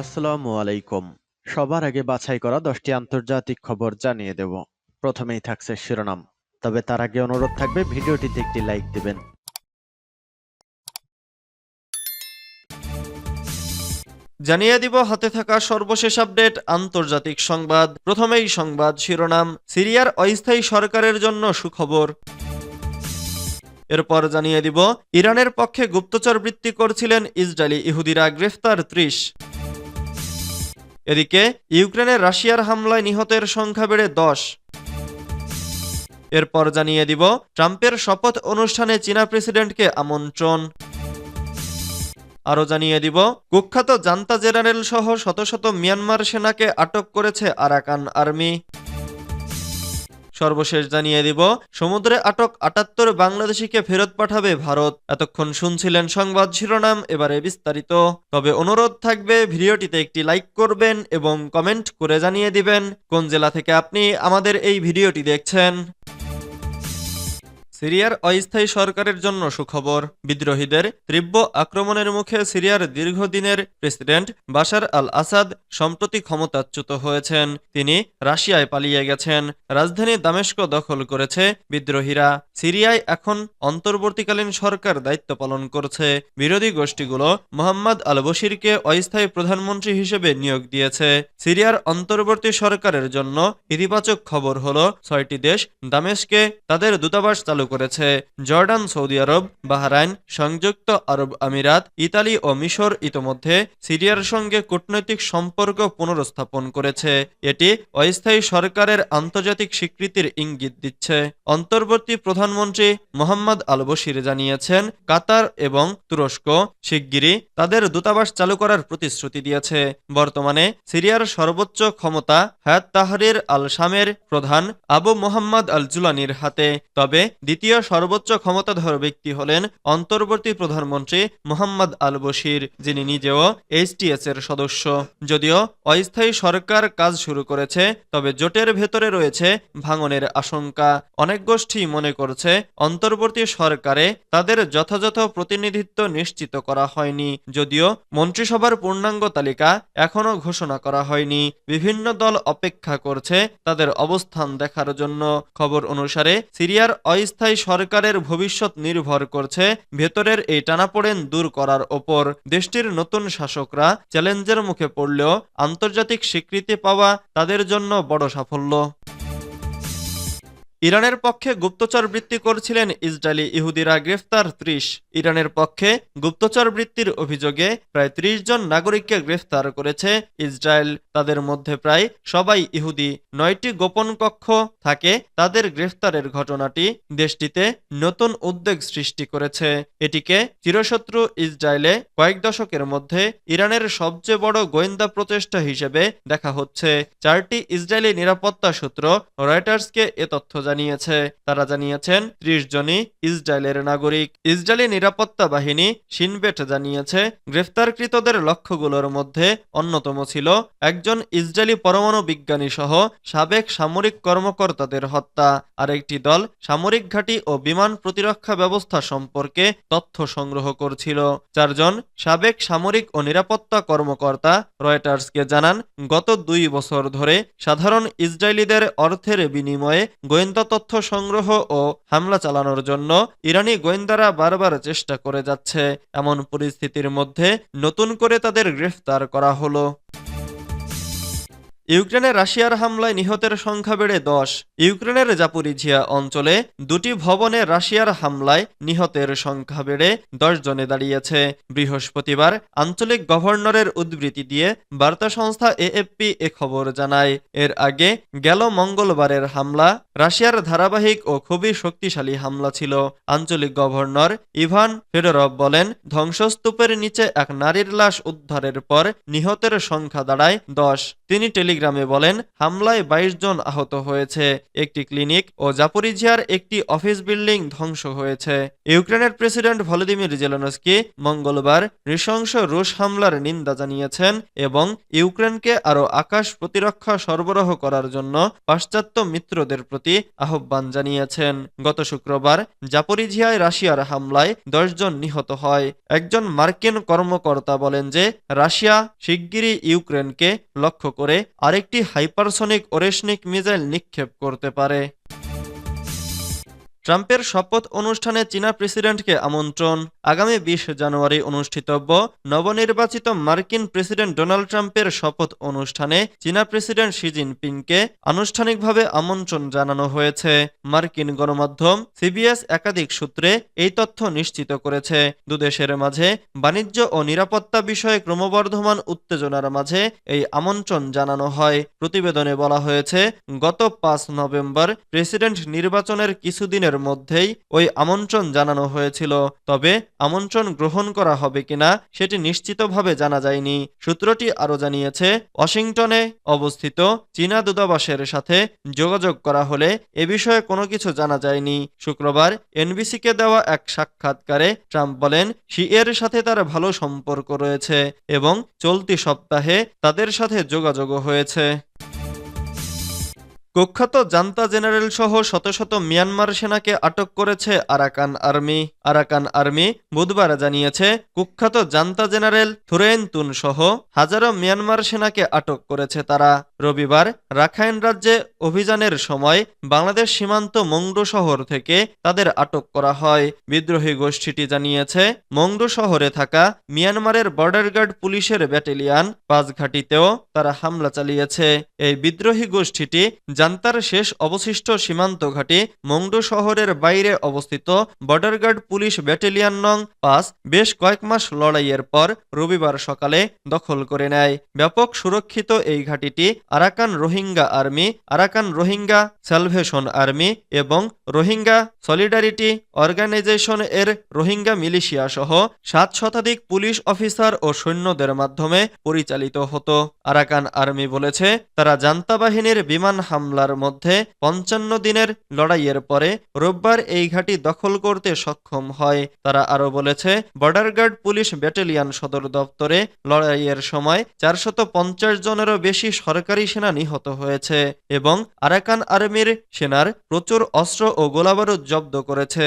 আসসালামু আলাইকুম। সবার আগে বাছাই করা 10টি আন্তর্জাতিক খবর জানিয়ে দেব। প্রথমেই থাকছে শিরোনাম। তবে তার আগে অনুরোধ থাকবে ভিডিওটিতে একটি লাইক দিবেন। জানিয়ে দিব হাতে থাকা সর্বশেষ আপডেট আন্তর্জাতিক সংবাদ। প্রথমেই সংবাদ শিরোনাম, সিরিয়ার অস্থায়ী সরকারের জন্য সুখবর। এরপর জানিয়ে দিব ইরানের পক্ষে গুপ্তচর বৃত্তি করছিলেন ইসরায়েলি ইহুদিরা, গ্রেফতার 30। এদিকে ইউক্রেনে রাশিয়ার হামলায় নিহতের সংখ্যা বেড়ে 10। এরপর জানিয়ে দিব ট্রাম্পের শপথ অনুষ্ঠানে চীনা প্রেসিডেন্টকে আমন্ত্রণ। আরও জানিয়ে দিব কুখ্যাত জান্তা জেনারেল সহ শত শত মিয়ানমার সেনাকে আটক করেছে আরাকান আর্মি। সর্বশেষ জানিয়ে দিব সমুদ্রে আটক 78 বাংলাদেশিকে ফেরত পাঠাবে ভারত। এতক্ষণ শুনছিলেন সংবাদ শিরোনাম, এবারে বিস্তারিত। তবে অনুরোধ থাকবে ভিডিওটিতে একটি লাইক করবেন এবং কমেন্ট করে জানিয়ে দিবেন কোন জেলা থেকে আপনি আমাদের এই ভিডিওটি দেখছেন। সিরিয়ার অস্থায়ী সরকারের জন্য সুখবর। বিদ্রোহীদের তীব্র আক্রমণের মুখে সিরিয়ার দীর্ঘদিনের প্রেসিডেন্ট বাশার আল আসাদ সম্প্রতি ক্ষমতাচ্যুত হয়েছেন। তিনি রাশিয়ায় পালিয়ে গেছেন। রাজধানী দামেস্ক দখল করেছে বিদ্রোহীরা। সিরিয়ায় এখন অন্তর্বর্তীকালীন সরকার দায়িত্ব পালন করছে। বিরোধী গোষ্ঠীগুলো মোহাম্মদ আল বশিরকে অস্থায়ী প্রধানমন্ত্রী হিসেবে নিয়োগ দিয়েছে। সিরিয়ার অন্তর্বর্তী সরকারের জন্য ইতিবাচক খবর হলো 6টি দেশ দামেস্কে তাদের দূতাবাস চালু করেছে। জর্ডান, সৌদি আরব, বাহরাইন, সংযুক্ত আরব আমিরাত, ইতালি ও মিশর ইতোমধ্যে সিরিয়ার সঙ্গে কূটনৈতিক সম্পর্ক পুনরস্থাপন করেছে। এটি অস্থায়ী সরকারের আন্তর্জাতিক স্বীকৃতির ইঙ্গিত দিচ্ছে। অন্তর্বর্তী প্রধানমন্ত্রী মোহাম্মদ আল বশির জানিয়েছেন কাতার এবং তুরস্ক শিগগিরই তাদের দূতাবাস চালু করার প্রতিশ্রুতি দিয়েছে। বর্তমানে সিরিয়ার সর্বোচ্চ ক্ষমতা হায়াত তাহরির আল শামের প্রধান আবু মোহাম্মদ আল জুলানির হাতে। তবে দ্বিতীয় সর্বোচ্চ ক্ষমতাধর ব্যক্তি হলেন অন্তর্বর্তী প্রধানমন্ত্রী মোহাম্মদ আল বশির, যিনি নিজেও এইচটিএস এর সদস্য। যদিও অস্থায়ী সরকার কাজ শুরু করেছে, তবে জোটের ভেতরে রয়েছে ভাঙনের আশঙ্কা। অনেক গোষ্ঠী মনে করছে অন্তর্বর্তী সরকারে তাদের যথাযথ প্রতিনিধিত্ব নিশ্চিত করা হয়নি। যদিও মন্ত্রিসভার পূর্ণাঙ্গ তালিকা এখনো ঘোষণা করা হয়নি। বিভিন্ন দল অপেক্ষা করছে তাদের অবস্থান দেখার জন্য। খবর অনুসারে সিরিয়ার অস্থায়ী সরকারের ভবিষ্যৎ নির্ভর করছে ভেতরের এই টানাপোড়েন দূর করার ওপর। দেশটির নতুন শাসকরা চ্যালেঞ্জের মুখে পড়লেও আন্তর্জাতিক স্বীকৃতি পাওয়া তাদের জন্য বড় সাফল্য। ইরানের পক্ষে গুপ্তচর বৃত্তি করছিলেন ইসরায়েলি ইহুদিরা, গ্রেফতার 30। ইরানের পক্ষে গুপ্তচর বৃত্তির অভিযোগে প্রায় 30 জন নাগরিককে গ্রেফতার করেছে ইসরায়েল। তাদের মধ্যে প্রায় সবাই ইহুদি। 9টি গোপন কক্ষ থাকে। তাদের গ্রেফতারের ঘটনাটি দেশটিতে নতুন উদ্বেগ সৃষ্টি করেছে। এটিকে চিরশত্রু ইসরায়েলে কয়েক দশকের মধ্যে ইরানের সবচেয়ে বড় গোয়েন্দা প্রচেষ্টা হিসেবে দেখা হচ্ছে। 4টি ইসরায়েলি নিরাপত্তা সূত্র রয়টার্সকে এ তথ্য জানিয়েছে। তারা জানিয়েছেন 30 জনই ইসরায়েলের নাগরিক। ইসরায়েলি নিরাপত্তা বাহিনী শিনবেট জানিয়েছে গ্রেফতারকৃতদের লক্ষ্যগুলোর মধ্যে অন্যতম ছিল একজন ইসরায়েলি পরমাণু বিজ্ঞানী সহ সাবেক সামরিক কর্মকর্তাদের হত্যা। আরেকটি দল সামরিক ঘাঁটি ও বিমান প্রতিরক্ষা ব্যবস্থা সম্পর্কে তথ্য সংগ্রহ করছিল। 4 জন সাবেক সামরিক ও নিরাপত্তা কর্মকর্তা রয়টার্সকে জানান গত 2 বছর ধরে সাধারণ ইসরায়েলিদের অর্থের বিনিময়ে গোয়েন্দা তথ্য সংগ্রহ ও হামলা চালানোর জন্য ইরানি গোয়েন্দারা বারবার চেষ্টা করে যাচ্ছে। এমন পরিস্থিতির মধ্যে নতুন করে তাদের গ্রেফতার করা হলো। ইউক্রেনে রাশিয়ার হামলায় নিহতের সংখ্যা বেড়ে 10। ইউক্রেনের জাপোরিঝিয়া অঞ্চলে 2টি ভবনে রাশিয়ার হামলায় নিহতের সংখ্যা বেড়ে 10 জনে দাঁড়িয়েছে। বৃহস্পতিবার আঞ্চলিক গভর্নরের উদ্ধৃতি দিয়ে বার্তা সংস্থা এএফপি এ খবর জানায়। এর আগে গেল মঙ্গলবারের হামলা রাশিয়ার ধারাবাহিক ও খুবই শক্তিশালী হামলা ছিল। আঞ্চলিক গভর্নর ইভান ফেডরভ বলেন, ধ্বংসস্তূপের নিচে এক নারীর লাশ উদ্ধারের পর নিহতের সংখ্যা দাঁড়ায় 10। তিনি টেলিগ্রাম টেলিগ্রামে বলেন, হামলায় ২২ জন আহত হয়েছে, একটি ক্লিনিক ও জাপোরিঝিয়ার একটি অফিস বিল্ডিং ধ্বংস হয়েছে। ইউক্রেনের প্রেসিডেন্ট ভলোদিমির জেলেনস্কি মঙ্গলবার নৃশংস রুশ হামলার নিন্দা জানিয়েছেন এবং ইউক্রেনকে আরও আকাশ প্রতিরক্ষা সরবরাহ করার জন্য পাশ্চাত্য মিত্রদের প্রতি আহ্বান জানিয়েছেন। গত শুক্রবার জাপোরিঝিয়ায় রাশিয়ার হামলায় ১০ জন নিহত হয়। একজন মার্কিন কর্মকর্তা বলেন যে রাশিয়া শিগগিরই ইউক্রেনকে লক্ষ্য করে আরেকটি হাইপারসনিক ওরেশনিক মিসাইল নিক্ষেপ করতে পারে। ট্রাম্পের শপথ অনুষ্ঠানে চীনা প্রেসিডেন্টকে আমন্ত্রণ। আগামী ২০ জানুয়ারি অনুষ্ঠিতব্য নবনির্বাচিত মার্কিন প্রেসিডেন্ট ডোনাল্ড ট্রাম্পের শপথ অনুষ্ঠানে চীনা প্রেসিডেন্ট শি জিনপিংকে আনুষ্ঠানিকভাবে আমন্ত্রণ জানানো হয়েছে। মার্কিন গণমাধ্যম সিবিএস একাধিক সূত্রে এই তথ্য নিশ্চিত করেছে। দুদেশের মাঝে বাণিজ্য ও নিরাপত্তা বিষয়ে ক্রমবর্ধমান উত্তেজনার মাঝে এই আমন্ত্রণ জানানো হয়। প্রতিবেদনে বলা হয়েছে, গত ৫ নভেম্বর প্রেসিডেন্ট নির্বাচনের কিছুদিনের মধ্যেই ওই আমন্ত্রণ জানানো হয়েছিল। তবে আমন্ত্রণ গ্রহণ করা হবে কিনা সেটি নিশ্চিতভাবে জানা যায়নি। সূত্রটি আরও জানিয়েছে, ওয়াশিংটনে অবস্থিত চীনা দূতাবাসের সাথে যোগাযোগ করা হলে এ বিষয়ে কোনো কিছু জানা যায়নি। শুক্রবার এনবিসিকে দেওয়া এক সাক্ষাৎকারে ট্রাম্প বলেন, শি এর সাথে তার ভালো সম্পর্ক রয়েছে এবং চলতি সপ্তাহে তাদের সাথে যোগাযোগও হয়েছে। কুখ্যাত জান্তা জেনারেল সহ শত শত মিয়ানমার সেনাকে আটক করেছে আরাকান আর্মি। আরাকান আর্মি বুধবার জানিয়েছে, কুখ্যাত জান্তা জেনারেল থুরেইন তুন সহ হাজারো মিয়ানমার সেনাকে আটক করেছে তারা। রবিবার রাখাইন রাজ্যে অভিযানের সময় বাংলাদেশ সীমান্ত মংডু শহর থেকে তাদের আটক করা হয়। বিদ্রোহী গোষ্ঠীটি জানিয়েছে, মংডু শহরে থাকা মিয়ানমারের বর্ডার গার্ড পুলিশের ব্যাটালিয়ান ৫ ঘাঁটিতেও তারা হামলা চালিয়েছে। এই বিদ্রোহী গোষ্ঠীটি জান্তার শেষ অবশিষ্ট সীমান্ত ঘাঁটি মংডু শহরের বাইরে অবস্থিত বর্ডার গার্ড পুলিশ ব্যাটালিয়ান নং ৫ বেশ কয়েক মাস লড়াইয়ের পর রবিবার সকালে দখল করে নেয়। ব্যাপক সুরক্ষিত এই ঘাঁটিটি Arakan Rohingya army, Arakan Rohingya salvation army এবং রোহিঙ্গা সলিডারিটি অর্গানাইজেশন এর রোহিঙ্গা মিলিশিয়া সহ ৭ শতাধিক পুলিশ অফিসার ও সৈন্যদের মাধ্যমে পরিচালিত হতো। আরাকান আর্মি বলেছে, তারা জান্তা বাহিনীর বিমান হামলার মধ্যে ৫৫ দিনের লড়াইয়ের পরে রোববার এই ঘাঁটি দখল করতে সক্ষম হয়। তারা আরও বলেছে, বর্ডার গার্ড পুলিশ ব্যাটালিয়ান সদর দপ্তরে লড়াইয়ের সময় ৪৫০ জনেরও বেশি সরকারি সেনা নিহত হয়েছে এবং আরাকান আর্মির সেনার প্রচুর অস্ত্র ও গোলাবারুদ জব্দ করেছে।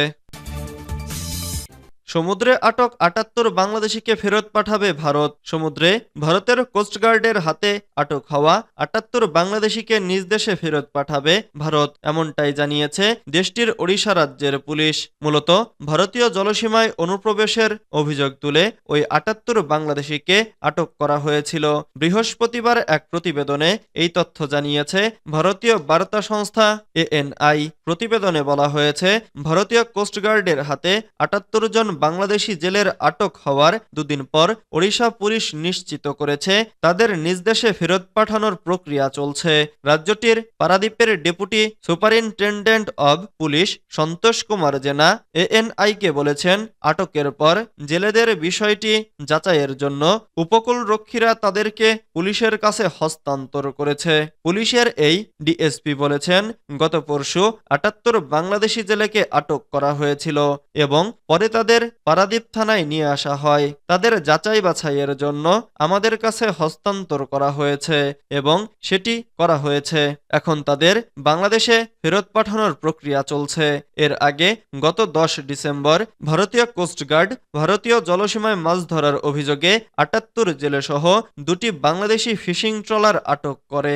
সমুদ্রে আটক ৭৮ বাংলাদেশিকে ফেরত পাঠাবে ভারত। সমুদ্রে ভারতের কোস্টগার্ডের হাতে আটক হওয়া ৭৮ বাংলাদেশিকে নিজ দেশে ফেরত পাঠাবে ভারত, এমনটাই জানিয়েছে দেশটির ওড়িশা রাজ্যের পুলিশ। মূলত ভারতীয় জলসীমায় অনুপ্রবেশের অভিযোগ তুলে ওই ৭৮ বাংলাদেশিকে আটক করা হয়েছিল। বৃহস্পতিবার এক প্রতিবেদনে এই তথ্য জানিয়েছে ভারতীয় বার্তা সংস্থা ANI। প্রতিবেদনে বলা হয়েছে, ভারতীয় কোস্টগার্ডের হাতে ৭৮ জন বাংলাদেশি জেলের আটক হওয়ার দুদিন পর ওড়িশা পুলিশ নিশ্চিত করেছে তাদের নিজ দেশে ফেরত পাঠানোর প্রক্রিয়া চলছে। রাজ্যটির পারাদীপের deputy superintendent of police Santosh Kumar জেনা ANI-কে বলেছেন, আটকের পর জেলেদের বিষয়টি যাচাইয়ের জন্য উপকূলরক্ষীরা তাদেরকে পুলিশের কাছে হস্তান্তর করেছে। পুলিশের এই ডিএসপি বলেছেন, গত পরশু ৭৮ বাংলাদেশি জেলেকে আটক করা হয়েছিল এবং পরে তাদের পারাদীপ থানায় নিয়ে আসা হয়। তাদের যাচাই বাছাইয়ের জন্য আমাদের কাছে হস্তান্তর করা হয়েছে এবং সেটি করা হয়েছে। এখন তাদের বাংলাদেশে ফেরত পাঠানোর প্রক্রিয়া চলছে। এর আগে গত ১০ ডিসেম্বর ভারতীয় কোস্টগার্ড ভারতীয় জলসীমায় মাছ ধরার অভিযোগে ৭৮ জেলেসহ ২টি বাংলাদেশি ফিশিং ট্রলার আটক করে।